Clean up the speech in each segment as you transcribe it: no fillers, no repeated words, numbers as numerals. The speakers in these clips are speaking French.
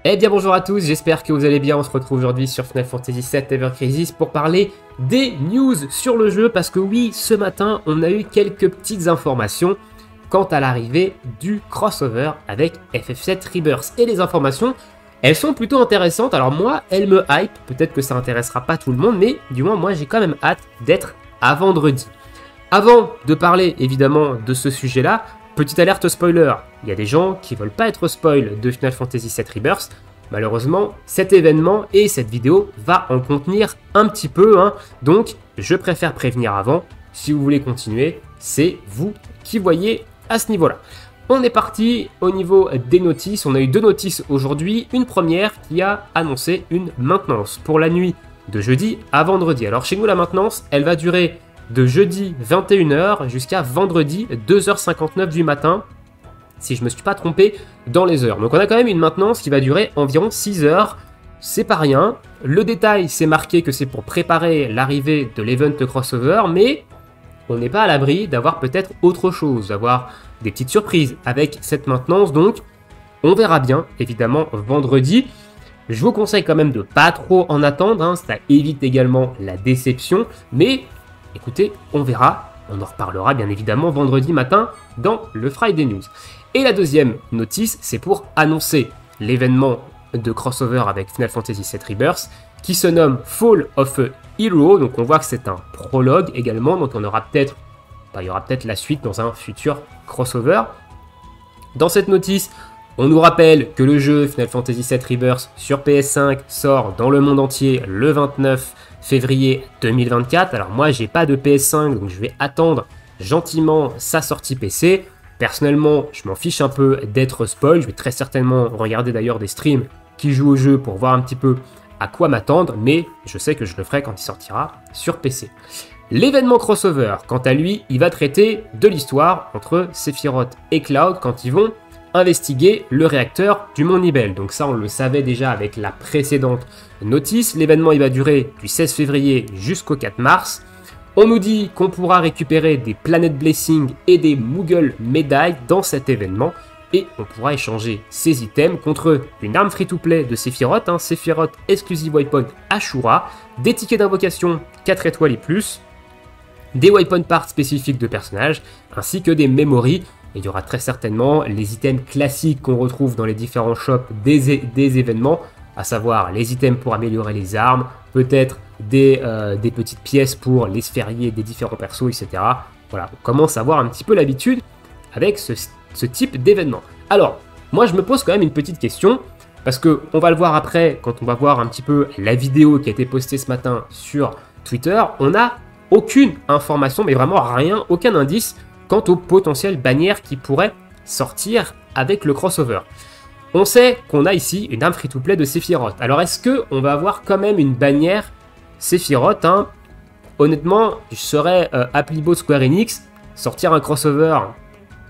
Eh bien bonjour à tous, j'espère que vous allez bien, on se retrouve aujourd'hui sur Final Fantasy VII Ever Crisis pour parler des news sur le jeu, parce que oui, ce matin on a eu quelques petites informations quant à l'arrivée du crossover avec FF7 Rebirth. Et les informations, elles sont plutôt intéressantes, alors moi, elles me hype, peut-être que ça intéressera pas tout le monde, mais du moins moi j'ai quand même hâte d'être à vendredi. Avant de parler évidemment de ce sujet-là, petite alerte spoiler, il y a des gens qui veulent pas être spoil de Final Fantasy VII Rebirth. Malheureusement, cet événement et cette vidéo va en contenir un petit peu, donc je préfère prévenir avant. Si vous voulez continuer, c'est vous qui voyez à ce niveau-là. On est parti au niveau des notices, on a eu deux notices aujourd'hui. Une première qui a annoncé une maintenance pour la nuit de jeudi à vendredi. Alors chez nous, la maintenance, elle va durer de jeudi 21h jusqu'à vendredi 2h59 du matin, si je ne me suis pas trompé dans les heures. Donc on a quand même une maintenance qui va durer environ 6 heures, c'est pas rien. Le détail, c'est marqué que c'est pour préparer l'arrivée de l'event crossover, mais on n'est pas à l'abri d'avoir peut-être autre chose, d'avoir des petites surprises avec cette maintenance, donc on verra bien, évidemment, vendredi. Je vous conseille quand même de pas trop en attendre, ça évite également la déception, mais écoutez, on verra, on en reparlera bien évidemment vendredi matin dans le Friday News. Et la deuxième notice, c'est pour annoncer l'événement de crossover avec Final Fantasy VII Rebirth, qui se nomme Fall of a Hero, donc on voit que c'est un prologue également, donc on aura peut-être, il y aura peut-être la suite dans un futur crossover. Dans cette notice, on nous rappelle que le jeu Final Fantasy VII Rebirth sur PS5 sort dans le monde entier le 29 février 2024. Alors moi, j'ai pas de PS5, donc je vais attendre gentiment sa sortie PC. Personnellement, je m'en fiche un peu d'être spoil. Je vais très certainement regarder d'ailleurs des streams qui jouent au jeu pour voir un petit peu à quoi m'attendre, mais je sais que je le ferai quand il sortira sur PC. L'événement crossover, quant à lui, il va traiter de l'histoire entre Sephiroth et Cloud quand ils vont investiguer le réacteur du Mont Nibel. Donc ça, on le savait déjà avec la précédente notice. L'événement, il va durer du 16 février jusqu'au 4 mars. On nous dit qu'on pourra récupérer des Planet Blessing et des Moogle médailles dans cet événement. Et on pourra échanger ces items contre une arme free-to-play de Sephiroth, Sephiroth Exclusive Waypoint Ashura, des tickets d'invocation 4 étoiles et plus, des Waypoint Parts spécifiques de personnages, ainsi que des memories. Et il y aura très certainement les items classiques qu'on retrouve dans les différents shops des événements, à savoir les items pour améliorer les armes, peut-être des petites pièces pour les sphériés des différents persos, etc. Voilà, on commence à avoir un petit peu l'habitude avec ce type d'événement. Alors, moi je me pose quand même une petite question, parce qu'on va le voir après, quand on va voir un petit peu la vidéo qui a été postée ce matin sur Twitter, on n'a aucune information, mais vraiment rien, aucun indice quant aux potentielles bannières qui pourraient sortir avec le crossover. On sait qu'on a ici une arme free-to-play de Sephiroth. Alors est-ce qu'on va avoir quand même une bannière Sephiroth, Honnêtement, je serais Applibo Square Enix, sortir un crossover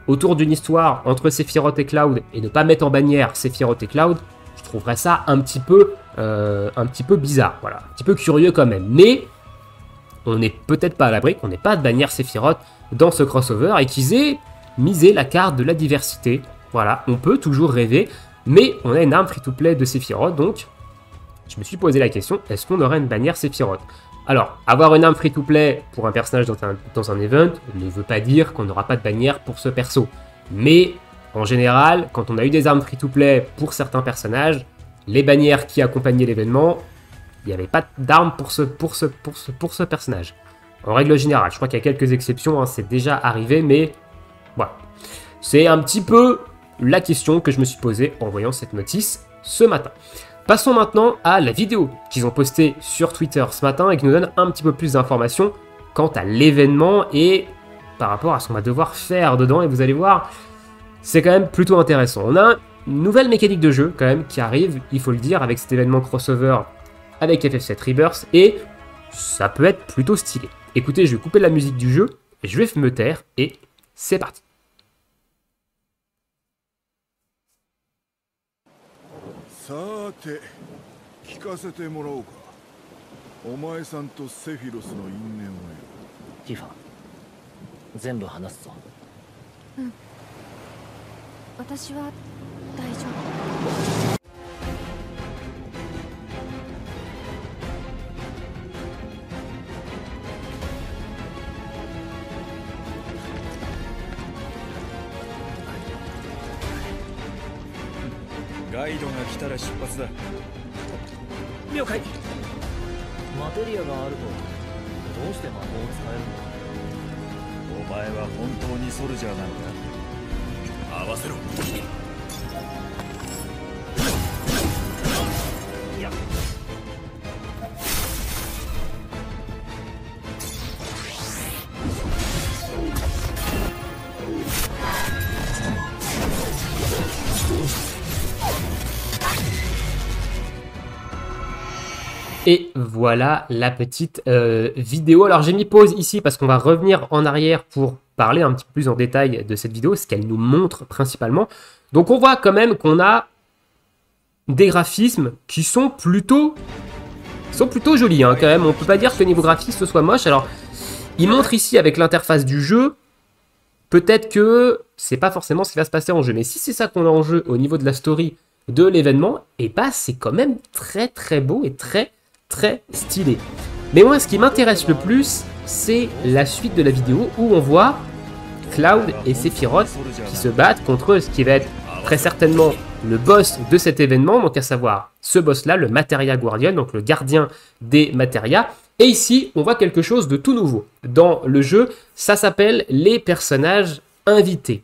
autour d'une histoire entre Sephiroth et Cloud et ne pas mettre en bannière Sephiroth et Cloud, je trouverais ça un petit peu bizarre, voilà, un petit peu curieux quand même. Mais on n'est peut-être pas à l'abri qu'on n'ait pas de bannière Sephiroth dans ce crossover et qu'ils aient misé la carte de la diversité. Voilà, on peut toujours rêver, mais on a une arme free-to-play de Sephiroth, donc je me suis posé la question, est-ce qu'on aurait une bannière Sephiroth? Alors, avoir une arme free-to-play pour un personnage dans un event ne veut pas dire qu'on n'aura pas de bannière pour ce perso. Mais, en général, quand on a eu des armes free-to-play pour certains personnages, les bannières qui accompagnaient l'événement, il n'y avait pas d'armes pour ce personnage. En règle générale, je crois qu'il y a quelques exceptions, c'est déjà arrivé, mais voilà. C'est un petit peu la question que je me suis posée en voyant cette notice ce matin. Passons maintenant à la vidéo qu'ils ont postée sur Twitter ce matin et qui nous donne un petit peu plus d'informations quant à l'événement et par rapport à ce qu'on va devoir faire dedans. Et vous allez voir, c'est quand même plutôt intéressant. On a une nouvelle mécanique de jeu quand même qui arrive, il faut le dire, avec cet événement crossover avec FF7 Rebirth et ça peut être plutôt stylé. Écoutez, je vais couper la musique du jeu, je vais me taire et c'est parti. さて聞かせてもらおうか。お前さんとセフィロスの因縁をよ。ティファ全部話すぞ。私は大丈夫。ガイドが来たら出発だ。了解。マテリアがあるとどうして魔法を使えるお前は本当にソルジャーなのか。合わせろ。いや。Et voilà la petite vidéo. Alors j'ai mis pause ici parce qu'on va revenir en arrière pour parler un petit peu plus en détail de cette vidéo, ce qu'elle nous montre principalement. Donc on voit quand même qu'on a des graphismes qui sont plutôt jolis hein, quand même. On peut pas dire que niveau graphisme ce soit moche. Alors il montre ici avec l'interface du jeu, peut-être que c'est pas forcément ce qui va se passer en jeu. Mais si c'est ça qu'on a en jeu au niveau de la story de l'événement, et bah c'est quand même très beau et très stylé. Mais moi, ce qui m'intéresse le plus, c'est la suite de la vidéo où on voit Cloud et Sephiroth qui se battent contre ce qui va être très certainement le boss de cet événement, donc à savoir ce boss-là, le Materia Guardian, donc le gardien des Materia. Et ici, on voit quelque chose de tout nouveau dans le jeu. Ça s'appelle les personnages invités.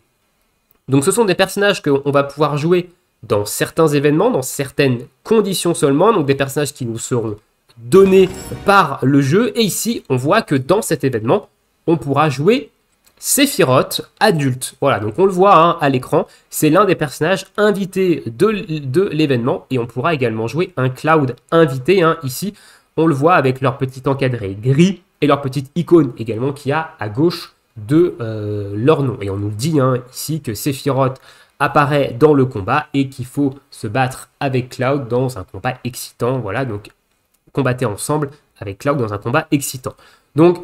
Donc ce sont des personnages qu'on va pouvoir jouer dans certains événements, dans certaines conditions seulement, donc des personnages qui nous seront donnés par le jeu. Et ici, on voit que dans cet événement, on pourra jouer Sephiroth adulte. Voilà, donc on le voit hein, à l'écran, c'est l'un des personnages invités de l'événement. Et on pourra également jouer un Cloud invité. Hein, ici, on le voit avec leur petit encadré gris et leur petite icône également qu'il y a à gauche de leur nom. Et on nous dit hein, ici que Sephiroth apparaît dans le combat et qu'il faut se battre avec Cloud dans un combat excitant. Voilà, donc combattez ensemble avec Cloud dans un combat excitant. Donc,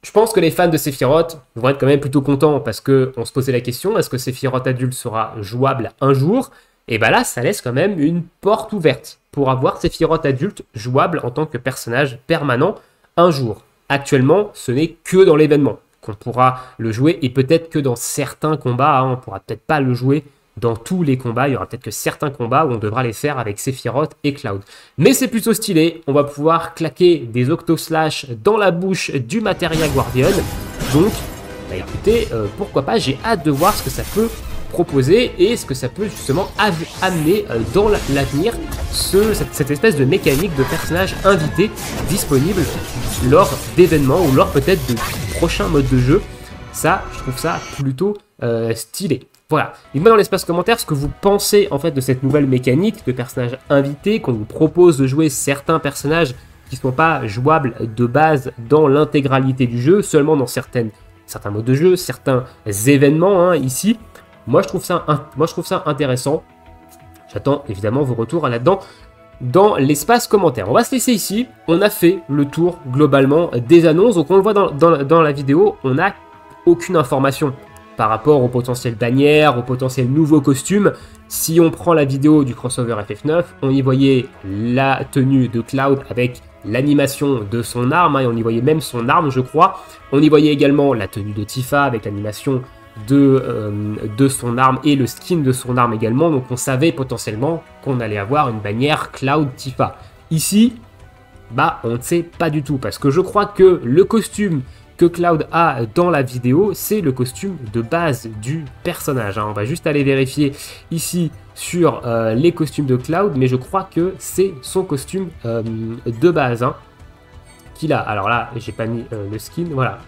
je pense que les fans de Sephiroth vont être quand même plutôt contents parce qu'on se posait la question, est-ce que Sephiroth adulte sera jouable un jour? Et bien là, ça laisse quand même une porte ouverte pour avoir Sephiroth adulte jouable en tant que personnage permanent un jour. Actuellement, ce n'est que dans l'événement qu'on pourra le jouer et peut-être que dans certains combats, hein, on ne pourra peut-être pas le jouer dans tous les combats, il y aura peut-être que certains combats où on devra les faire avec Sephiroth et Cloud. Mais c'est plutôt stylé, on va pouvoir claquer des Octoslash dans la bouche du Materia Guardian. Donc, bah écoutez, pourquoi pas, j'ai hâte de voir ce que ça peut proposer et ce que ça peut justement amener dans l'avenir, cette espèce de mécanique de personnage invité disponible lors d'événements ou lors peut-être de prochains modes de jeu. Ça, je trouve ça plutôt stylé. Voilà, dites-moi dans l'espace commentaire ce que vous pensez en fait de cette nouvelle mécanique de personnages invités, qu'on vous propose de jouer certains personnages qui ne sont pas jouables de base dans l'intégralité du jeu, seulement dans certains modes de jeu, certains événements hein, ici. Moi je trouve ça intéressant. J'attends évidemment vos retours là-dedans dans l'espace commentaire. On va se laisser ici, on a fait le tour globalement des annonces, donc on le voit dans la vidéo, on n'a aucune information par rapport aux potentielles bannières, aux potentiels nouveaux costumes. Si on prend la vidéo du crossover FF9, on y voyait la tenue de Cloud avec l'animation de son arme, hein, et on y voyait même son arme, je crois. On y voyait également la tenue de Tifa avec l'animation de son arme et le skin de son arme également. Donc on savait potentiellement qu'on allait avoir une bannière Cloud Tifa. Ici, bah on ne sait pas du tout parce que je crois que le costume que Cloud a dans la vidéo, c'est le costume de base du personnage. Hein. On va juste aller vérifier ici sur les costumes de Cloud, mais je crois que c'est son costume de base hein, qu'il a. Alors là, j'ai pas mis le skin, voilà.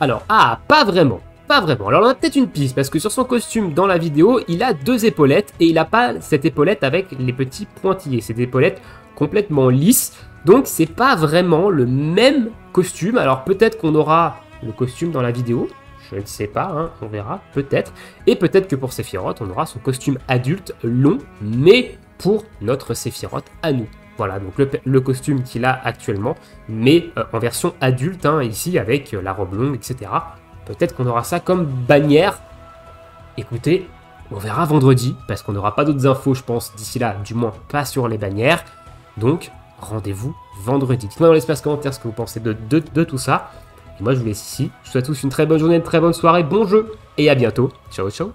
Alors, pas vraiment. Pas vraiment. Alors, on a peut-être une piste, parce que sur son costume dans la vidéo, il a 2 épaulettes, et il n'a pas cette épaulette avec les petits pointillés. C'est des épaulettes complètement lisses. Donc c'est pas vraiment le même costume. Alors peut-être qu'on aura le costume dans la vidéo, je ne sais pas, hein, on verra peut-être. Et peut-être que pour Sephiroth, on aura son costume adulte long, mais pour notre Sephiroth à nous. Voilà, donc le costume qu'il a actuellement, mais en version adulte, hein, ici avec la robe longue, etc. Peut-être qu'on aura ça comme bannière. Écoutez, on verra vendredi, parce qu'on n'aura pas d'autres infos, je pense, d'ici là, du moins pas sur les bannières. Donc rendez-vous vendredi. Dites-moi dans l'espace commentaire ce que vous pensez de tout ça. Et moi, je vous laisse ici. Je vous souhaite à tous une très bonne journée, une très bonne soirée, bon jeu, et à bientôt. Ciao, ciao.